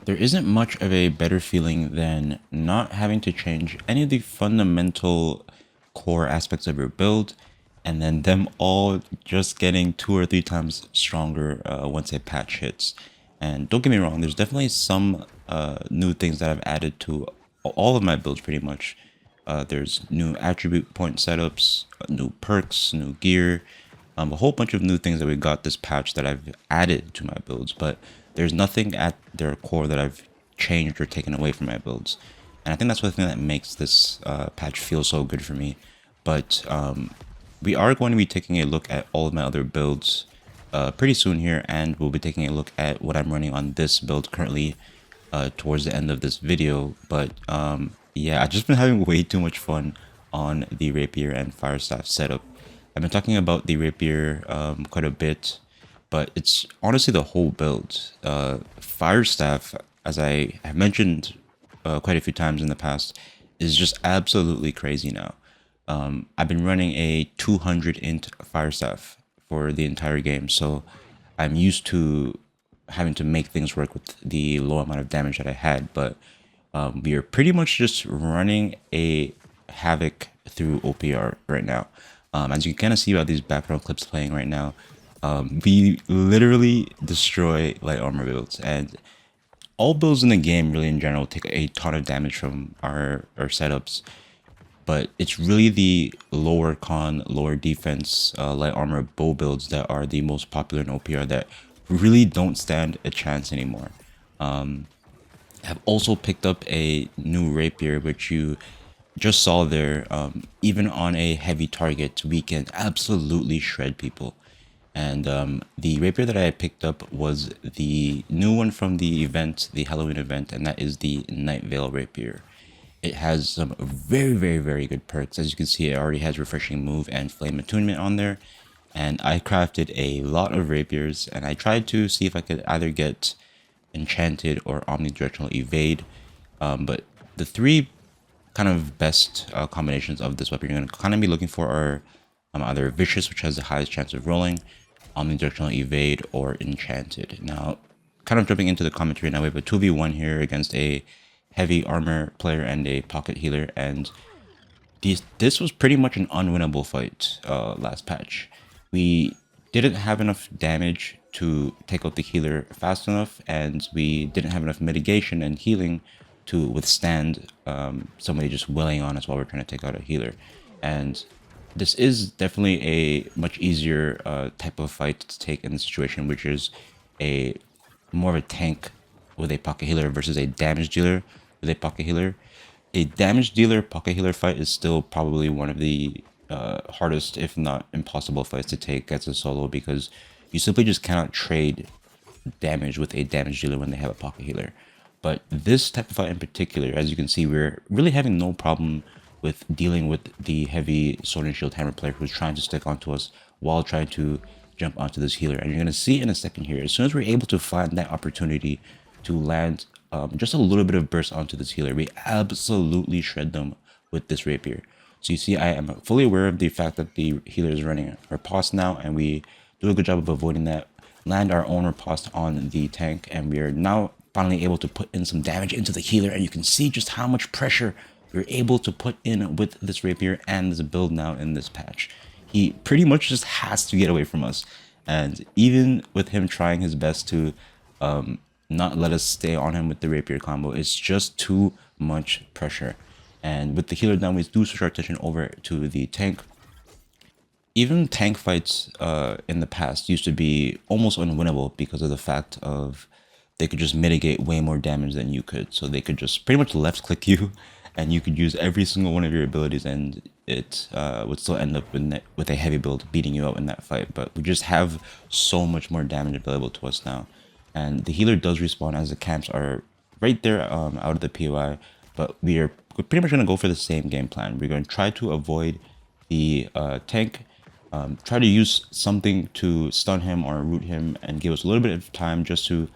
There isn't much of a better feeling than not having to change any of the fundamental core aspects of your build, and then them all just getting 2 or 3 times stronger once a patch hits. And don't get me wrong, there's definitely some new things that I've added to all of my builds pretty much. There's new attribute point setups, new perks, new gear, a whole bunch of new things that we got this patch that I've added to my builds, but there's nothing at their core that I've changed or taken away from my builds. And I think that's the thing that makes this patch feel so good for me. But we are going to be taking a look at all of my other builds pretty soon here, and we'll be taking a look at what I'm running on this build currently towards the end of this video. But yeah, I've just been having way too much fun on the Rapier and Firestaff setup. I've been talking about the Rapier quite a bit, but it's honestly the whole build. Firestaff, as I have mentioned quite a few times in the past, is just absolutely crazy now. I've been running a 200 int Firestaff for the entire game, so I'm used to having to make things work with the low amount of damage that I had, but we are pretty much just running a Havoc through OPR right now. As you can kind of see by these background clips playing right now, we literally destroy light armor builds, and all builds in the game really in general take a ton of damage from our setups, but it's really the lower con, lower defense, light armor bow builds that are the most popular in OPR that really don't stand a chance anymore. I've also picked up a new Rapier, which you just saw there. Even on a heavy target, we can absolutely shred people. And the Rapier that I picked up was the new one from the event, the Halloween event, and that is the Night Veil Rapier. It has some very good perks. As you can see, it already has Refreshing Move and Flame Attunement on there. And I crafted a lot of Rapiers, and I tried to see if I could either get Enchanted or Omnidirectional Evade. But the three kind of best combinations of this weapon you're going to kind of be looking for are either Vicious, which has the highest chance of rolling, Omnidirectional Evade, or Enchanted. Now, kind of jumping into the commentary now, we have a 2v1 here against a heavy armor player and a pocket healer, and this was pretty much an unwinnable fight last patch. We didn't have enough damage to take out the healer fast enough, and we didn't have enough mitigation and healing to withstand somebody just willing on us while we're trying to take out a healer. And this is definitely a much easier type of fight to take in this situation, which is a more of a tank with a pocket healer versus a damage dealer with a pocket healer. A damage dealer pocket healer fight is still probably one of the hardest, if not impossible, fights to take as a solo, because you simply just cannot trade damage with a damage dealer when they have a pocket healer. But this type of fight in particular, as you can see, we're really having no problem with dealing with the heavy sword and shield hammer player who's trying to stick onto us while trying to jump onto this healer. And you're going to see in a second here, as soon as we're able to find that opportunity to land just a little bit of burst onto this healer, we absolutely shred them with this Rapier. So you see, I am fully aware of the fact that the healer is running riposte now, and we do a good job of avoiding that, land our own riposte on the tank, and we are now finally able to put in some damage into the healer, and you can see just how much pressure we're able to put in with this Rapier and this build now in this patch. He pretty much just has to get away from us, and even with him trying his best to not let us stay on him with the Rapier combo, it's just too much pressure. And with the healer down, we do switch our attention over to the tank. Even tank fights in the past used to be almost unwinnable because of the fact of they could just mitigate way more damage than you could. So they could just pretty much left click you, and you could use every single one of your abilities, and it would still end up with a heavy build beating you out in that fight. But we just have so much more damage available to us now. And the healer does respawn as the camps are right there out of the POI, but we're pretty much going to go for the same game plan. We're going to try to avoid the tank, try to use something to stun him or root him and give us a little bit of time just to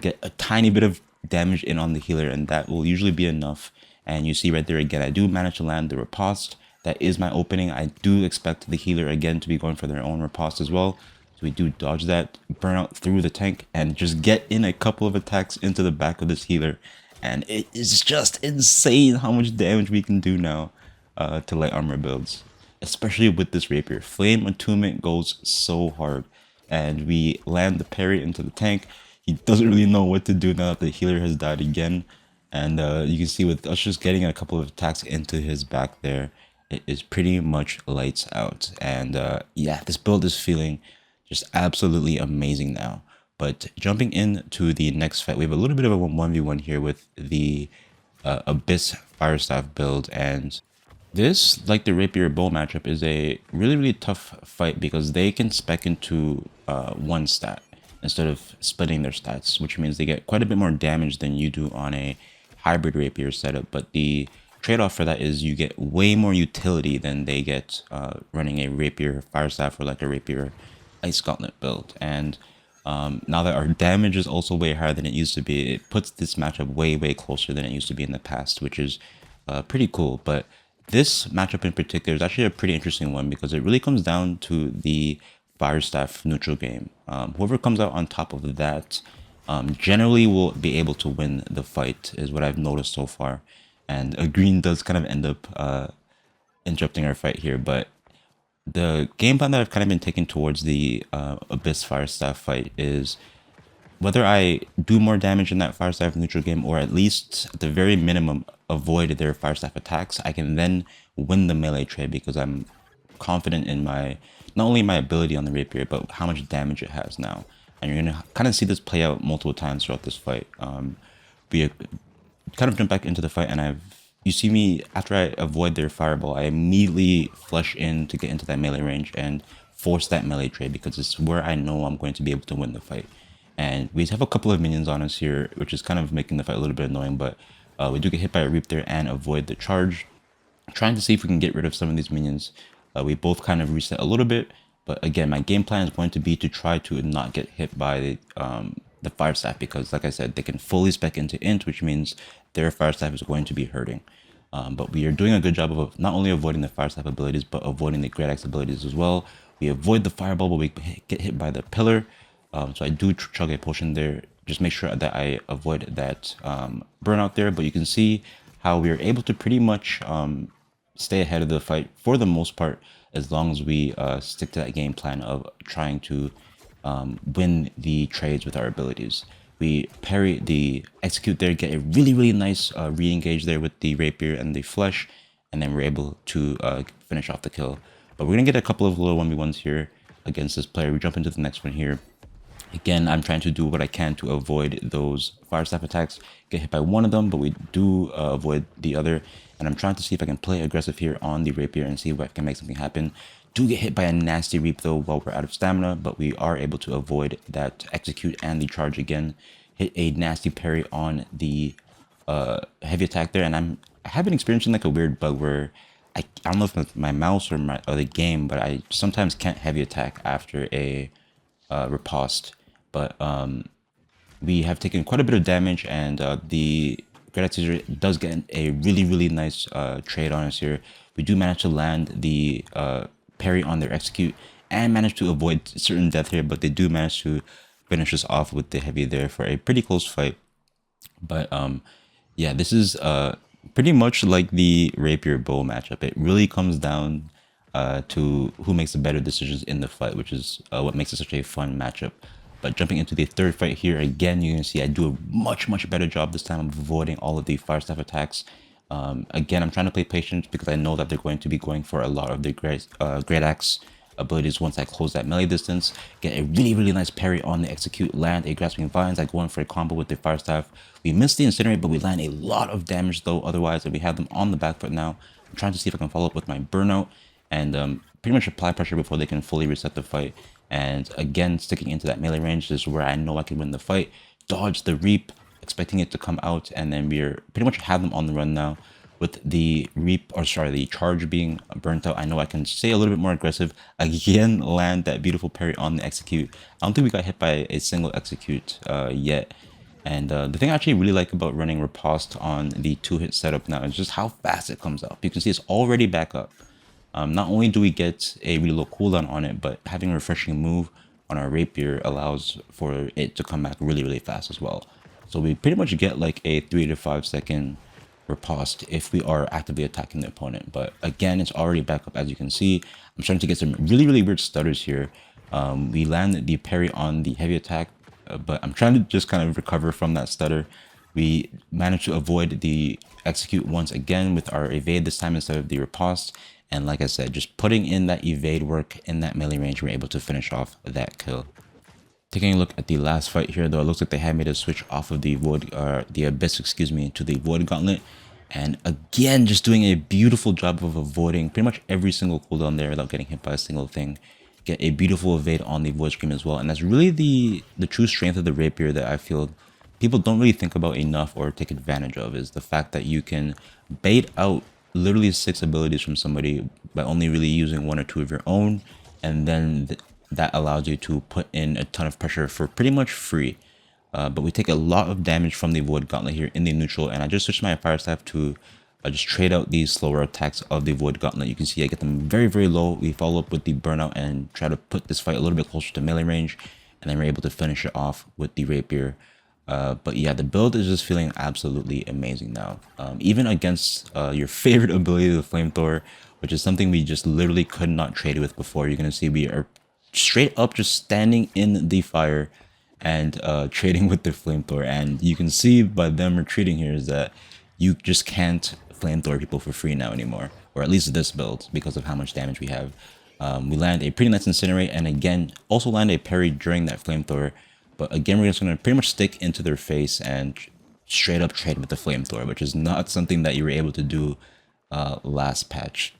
get a tiny bit of damage in on the healer, and that will usually be enough. And you see right there again, I do manage to land the riposte. That is my opening. I do expect the healer again to be going for their own riposte as well. So we do dodge that, burn out through the tank, and just get in a couple of attacks into the back of this healer. And it is just insane how much damage we can do now to light armor builds. Especially with this Rapier. Flame Attunement goes so hard. And we land the parry into the tank. He doesn't really know what to do now that the healer has died again. And you can see with us just getting a couple of attacks into his back there, it is pretty much lights out. And yeah, this build is feeling just absolutely amazing now. But jumping into the next fight, we have a little bit of a 1v1 here with the Abyss Firestaff build. And this, like the Rapier Bow matchup, is a really tough fight because they can spec into one stat instead of splitting their stats, which means they get quite a bit more damage than you do on a hybrid Rapier setup. But the trade-off for that is you get way more utility than they get running a Rapier Firestaff or like a Rapier Ice Gauntlet build. And now that our damage is also way higher than it used to be, it puts this matchup way closer than it used to be in the past, which is pretty cool. But this matchup in particular is actually a pretty interesting one because it really comes down to the Firestaff neutral game. Whoever comes out on top of that generally will be able to win the fight, is what I've noticed so far. And a green does kind of end up interrupting our fight here, but the game plan that I've kind of been taking towards the Abyss Firestaff fight is whether I do more damage in that Firestaff neutral game, or at least at the very minimum avoid their Firestaff attacks, I can then win the melee trade because I'm confident in my, not only my ability on the Rapier, but how much damage it has now. And you're going to kind of see this play out multiple times throughout this fight. We kind of jump back into the fight, and you see me, after I avoid their fireball, I immediately flush in to get into that melee range and force that melee trade because it's where I know I'm going to be able to win the fight. And we have a couple of minions on us here, which is kind of making the fight a little bit annoying, but we do get hit by a Reap there and avoid the charge. Trying to see if we can get rid of some of these minions. We both kind of reset a little bit, but again, my game plan is going to be to try to not get hit by the Firestaff because, like I said, they can fully spec into Int, which means their Firestaff is going to be hurting. But we are doing a good job of not only avoiding the Firestaff abilities, but avoiding the Great Axe abilities as well. We avoid the Fireball, but we get hit by the Pillar. So I do chug a potion there. Just make sure that I avoid that burnout there. But you can see how we are able to pretty much stay ahead of the fight for the most part, as long as we stick to that game plan of trying to win the trades with our abilities. We parry the execute there, get a really nice re-engage there with the Rapier and the Flesh, and then we're able to finish off the kill. But we're going to get a couple of little 1v1s here against this player. We jump into the next one here. Again, I'm trying to do what I can to avoid those Firestaff attacks, get hit by one of them, but we do avoid the other. And I'm trying to see if I can play aggressive here on the Rapier and see if I can make something happen. Do get hit by a nasty Reap though while we're out of stamina, but we are able to avoid that execute and the charge again. Hit a nasty parry on the heavy attack there, and I have been experiencing like a weird bug where I don't know if it's my mouse or the game, but I sometimes can't heavy attack after a riposte. But we have taken quite a bit of damage, and the Great Axe User does get a really nice trade on us here. We do manage to land the parry on their execute and manage to avoid certain death here, but they do manage to finish us off with the heavy there for a pretty close fight. But yeah, this is pretty much like the Rapier Bow matchup. It really comes down to who makes the better decisions in the fight, which is what makes it such a fun matchup. But jumping into the third fight here, again, you're going to see I do a much better job this time of avoiding all of the Firestaff attacks. Again, I'm trying to play patient because I know that they're going to be going for a lot of the Great Axe abilities once I close that melee distance. Get a really nice parry on the execute, land a Grasping Vines. I go in for a combo with the Firestaff. We miss the Incinerate, but we land a lot of damage though otherwise, and we have them on the back foot now. I'm trying to see if I can follow up with my Burnout and pretty much apply pressure before they can fully reset the fight. And again, sticking into that melee range is where I know I can win the fight. Dodge the Reap, expecting it to come out, and then we're pretty much have them on the run now. With the Reap, or sorry, the charge being burnt out, I know I can stay a little bit more aggressive. Again, land that beautiful parry on the execute. I don't think we got hit by a single execute yet. And the thing I actually really like about running Riposte on the 2-hit setup now is just how fast it comes up. You can see it's already back up. Not only do we get a really low cooldown on it, but having a refreshing move on our Rapier allows for it to come back really, really fast as well. So we pretty much get like a 3 to 5 second riposte if we are actively attacking the opponent. But again, it's already back up, as you can see. I'm starting to get some really, really weird stutters here. We land the parry on the heavy attack, but I'm trying to just kind of recover from that stutter. We managed to avoid the execute once again with our evade this time instead of the riposte. And like I said, just putting in that evade work in that melee range, we're able to finish off that kill. Taking a look at the last fight here, though, it looks like they had made a switch off of the the Abyss, excuse me, to the Void Gauntlet. And again, just doing a beautiful job of avoiding pretty much every single cooldown there without getting hit by a single thing. Get a beautiful evade on the Void Scream as well. And that's really the true strength of the Rapier that I feel people don't really think about enough or take advantage of, is the fact that you can bait out literally 6 abilities from somebody by only really using 1 or 2 of your own, and then that allows you to put in a ton of pressure for pretty much free. But we take a lot of damage from the Void Gauntlet here in the neutral, and I just switched my Fire Staff to just trade out these slower attacks of the Void Gauntlet. You can see I get them very, very low. We follow up with the Burnout and try to put this fight a little bit closer to melee range, and then we're able to finish it off with the Rapier. But yeah, the build is just feeling absolutely amazing now. Even against your favorite ability, the Flamethrower, which is something we just literally could not trade with before. You're going to see we are straight up just standing in the fire and trading with the Flamethrower. And you can see by them retreating here is that you just can't Flamethrower people for free now anymore. Or at least this build, because of how much damage we have. We land a pretty nice Incinerate, and again, also land a parry during that Flamethrower. But again, we're just going to pretty much stick into their face and straight up trade with the Flamethrower, which is not something that you were able to do last patch.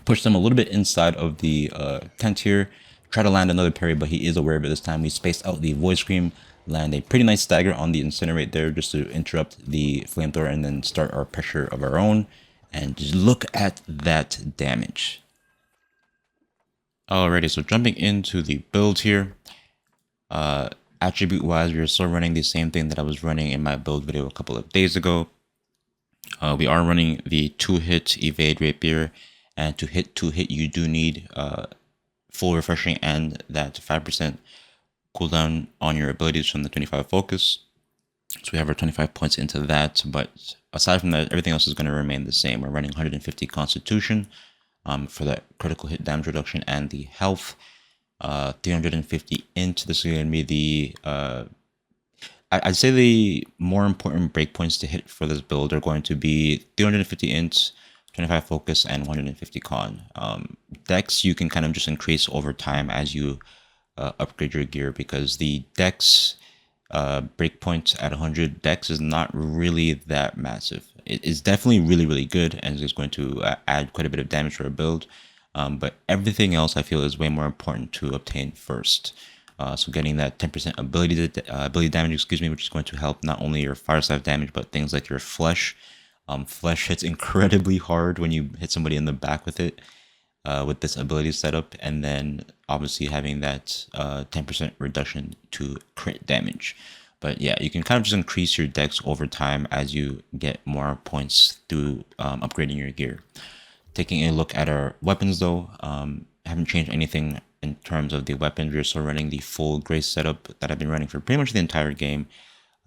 Push them a little bit inside of the tent here, try to land another parry, but he is aware of it this time. We spaced out the Void Scream, land a pretty nice stagger on the Incinerate there just to interrupt the Flamethrower, and then start our pressure of our own. And just look at that damage. Alrighty, so jumping into the build here. Attribute wise, we are still running the same thing that I was running in my build video a couple of days ago. We are running the 2-hit evade Rapier, and to hit 2-hit you do need full refreshing and that 5% cooldown on your abilities from the 25 focus. So we have our 25 points into that, but aside from that, everything else is going to remain the same. We're running 150 constitution for that critical hit damage reduction and the health. 350 int. This is going to be the I'd say the more important breakpoints to hit for this build are going to be 350 int, 25 focus, and 150 con. Dex you can kind of just increase over time as you upgrade your gear, because the Dex breakpoint at 100 Dex is not really that massive. It is definitely really, really good, and is going to add quite a bit of damage to our build. But everything else I feel is way more important to obtain first. So getting that 10% ability damage, excuse me, which is going to help not only your fire staff damage, but things like your flesh. Flesh hits incredibly hard when you hit somebody in the back with it, with this ability setup, and then obviously having that 10% reduction to crit damage. But yeah, you can kind of just increase your dex over time as you get more points through upgrading your gear. Taking a look at our weapons though, haven't changed anything in terms of the weapons. We're still running the full Grace setup that I've been running for pretty much the entire game.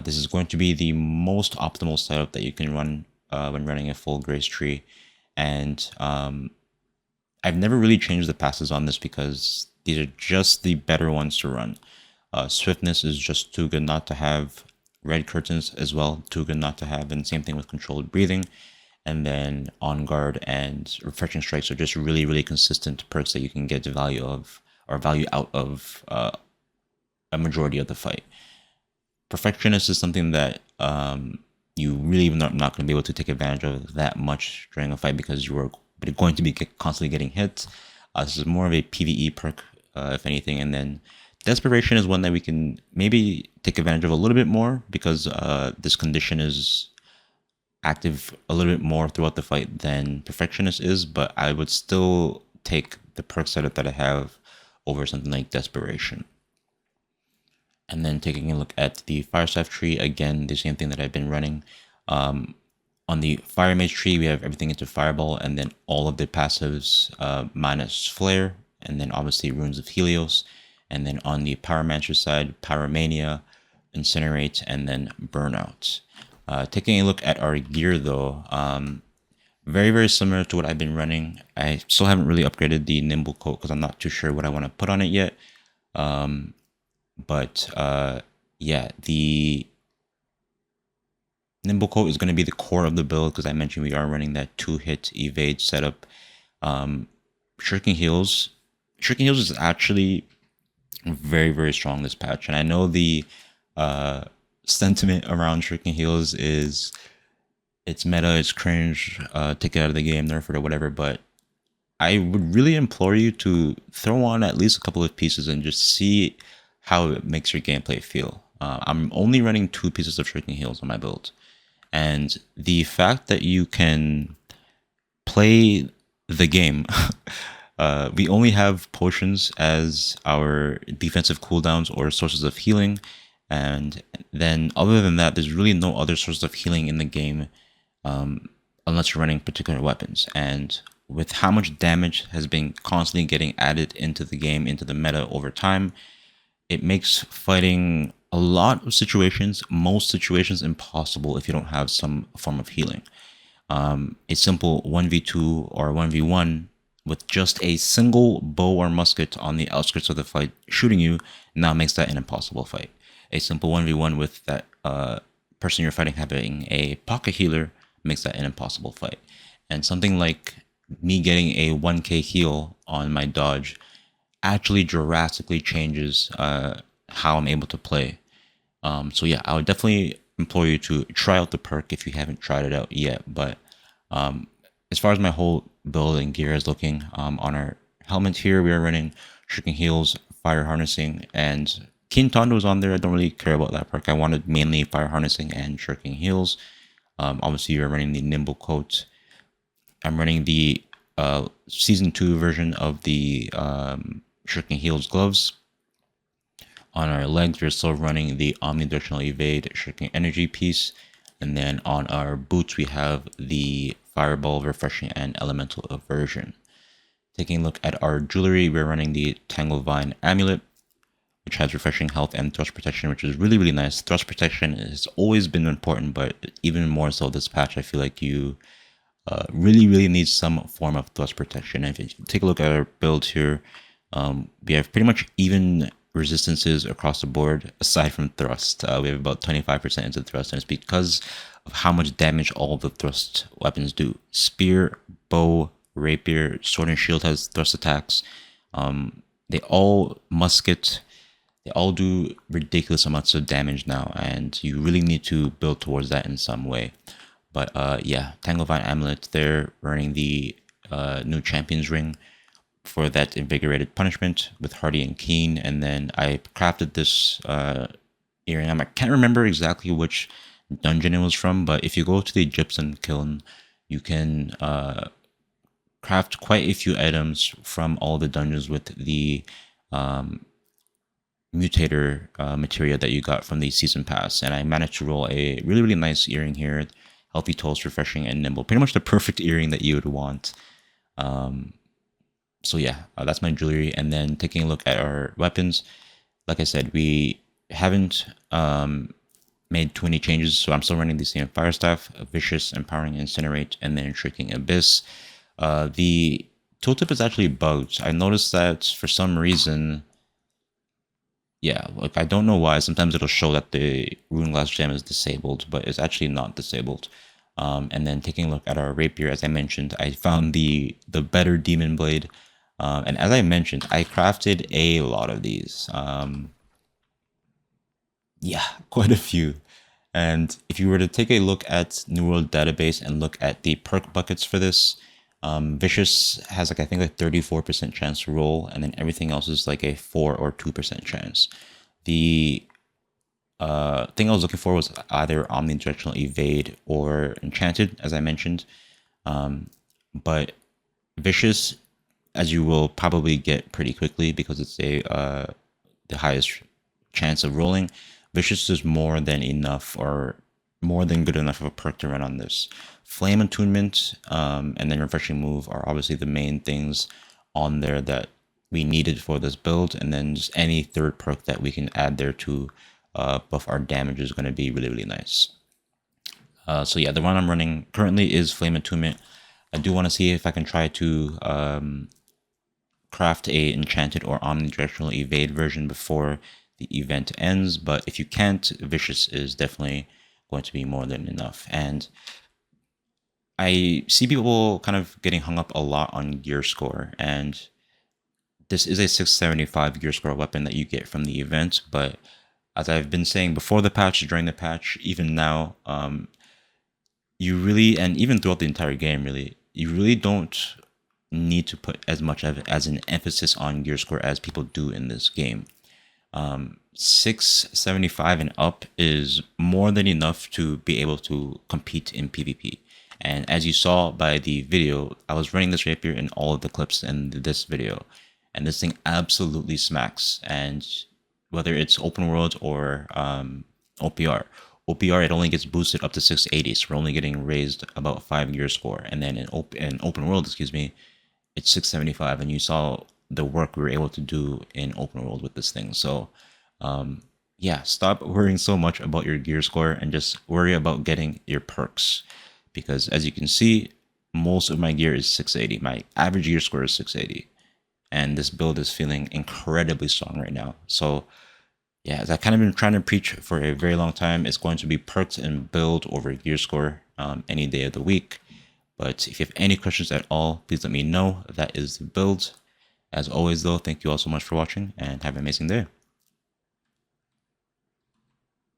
This is going to be the most optimal setup that you can run when running a full Grace tree. And I've never really changed the passes on this because these are just the better ones to run. Swiftness is just too good not to have. Red Curtains as well, too good not to have. And same thing with Controlled Breathing. And then On Guard and Refreshing Strikes are just really, really consistent perks that you can get the value of, or value out of a majority of the fight. Perfectionist is something that you really not going to be able to take advantage of that much during a fight because you are going to be constantly getting hit. This is more of a PvE perk, if anything. And then Desperation is one that we can maybe take advantage of a little bit more because this condition is active a little bit more throughout the fight than Perfectionist is, but I would still take the perk setup that I have over something like Desperation. And then taking a look at the Fire Staff tree, again, the same thing that I've been running. On the Fire Mage tree, we have everything into Fireball, and then all of the passives minus Flare, and then obviously Runes of Helios. And then on the Pyromancer side, Pyromania, Incinerate, and then Burnout. Taking a look at our gear though, very, very similar to what I've been running. I still haven't really upgraded the Nimble coat because I'm not too sure what I want to put on it yet. Yeah, the Nimble coat is going to be the core of the build because I mentioned we are running that 2-hit evade setup. Shrinking Heels is actually very, very strong this patch, and I know the sentiment around Shrinking Heels is it's meta, it's cringe, take it out of the game, nerf it or whatever, but I would really implore you to throw on at least a couple of pieces and just see how it makes your gameplay feel. I'm only running 2 pieces of Shrinking Heels on my build, and the fact that you can play the game we only have potions as our defensive cooldowns or sources of healing, and then other than that there's really no other sources of healing in the game unless you're running particular weapons. And with how much damage has been constantly getting added into the game, into the meta over time, it makes fighting a lot of situations, most situations, impossible if you don't have some form of healing. A simple 1v2 or 1v1 with just a single bow or musket on the outskirts of the fight shooting you now makes that an impossible fight. A simple 1v1 with that person you're fighting having a pocket healer makes that an impossible fight. And something like me getting a 1k heal on my dodge actually drastically changes how I'm able to play. So yeah, I would definitely implore you to try out the perk if you haven't tried it out yet. But as far as my whole build and gear is looking, on our helmet here, we are running Shrinking Heels, Fire Harnessing, and Keen Tondo is on there. I don't really care about that perk. I wanted mainly Fire Harnessing and Shrinking Heels. Obviously, you're running the Nimble Coat. I'm running the Season 2 version of the Shrinking Heels gloves. On our legs, we're still running the Omnidirectional Evade Shrinking Energy piece. And then on our boots, we have the Fireball, Refreshing, and Elemental Aversion. Taking a look at our jewelry, we're running the Tanglevine Amulet, which has Refreshing Health and Thrust Protection, which is really, really nice. Thrust Protection has always been important, but even more so this patch, I feel like you really, really need some form of Thrust Protection. And if you take a look at our build here, we have pretty much even resistances across the board aside from thrust. We have about 25% into thrust, and it's because of how much damage all of the thrust weapons do. Spear, bow, rapier, sword and shield has thrust attacks. They all musket. They all do ridiculous amounts of damage now, and you really need to build towards that in some way. But yeah, Tanglevine Amulet, they're running the new Champions Ring for that invigorated punishment with Hardy and Keen. And then I crafted this earring. I can't remember exactly which dungeon it was from, but if you go to the Gypsum Kiln, you can craft quite a few items from all the dungeons with the mutator materia that you got from the season pass. And I managed to roll a really, really nice earring here. Healthy Toast, Refreshing, and Nimble. Pretty much the perfect earring that you would want. So yeah, that's my jewelry. And then taking a look at our weapons, like I said, we haven't made too many changes, so I'm still running the same Fire Staff, Vicious, Empowering, Incinerate, and then Shrinking Abyss. The tooltip is actually bugged. I noticed that for some reason, yeah, like I don't know why. Sometimes it'll show that the Rune Glass Gem is disabled, but it's actually not disabled. And then taking a look at our Rapier, as I mentioned, I found the better Demon Blade. And as I mentioned, I crafted a lot of these. Yeah, quite a few. And if you were to take a look at New World Database and look at the perk buckets for this, Vicious has like I think a 34% chance to roll, and then everything else is like a 4 or 2% chance. The thing I was looking for was either Omnidirectional Evade or Enchanted, as I mentioned. But Vicious, as you will probably get pretty quickly because it's the highest chance of rolling, Vicious is more than enough or more than good enough of a perk to run on this. Flame Attunement and then Refreshing Move are obviously the main things on there that we needed for this build, and then just any third perk that we can add there to buff our damage is going to be really, really nice. So yeah, the one I'm running currently is Flame Attunement. I do want to see if I can try to craft a enchanted or omnidirectional evade version before the event ends, but if you can't, Vicious is definitely going to be more than enough. And I see people kind of getting hung up a lot on gear score, and this is a 675 gear score weapon that you get from the event, but as I've been saying before the patch, during the patch, even now, you really, and even throughout the entire game, really, you really don't need to put as much as an emphasis on gear score as people do in this game. 675 and up is more than enough to be able to compete in PvP. And as you saw by the video, I was running this Rapier in all of the clips in this video, and this thing absolutely smacks. And whether it's open world or OPR, it only gets boosted up to 680, so we're only getting raised about 5 gear score. And then in open world, excuse me, it's 675, and you saw the work we were able to do in open world with this thing. So yeah, stop worrying so much about your gear score and just worry about getting your perks, because as you can see, most of my gear is 680. My average gear score is 680, and this build is feeling incredibly strong right now. So yeah, as I've kind of been trying to preach for a very long time, it's going to be perks and build over gear score any day of the week. But if you have any questions at all, please let me know. That is the build. As always though, thank you all so much for watching, and have an amazing day.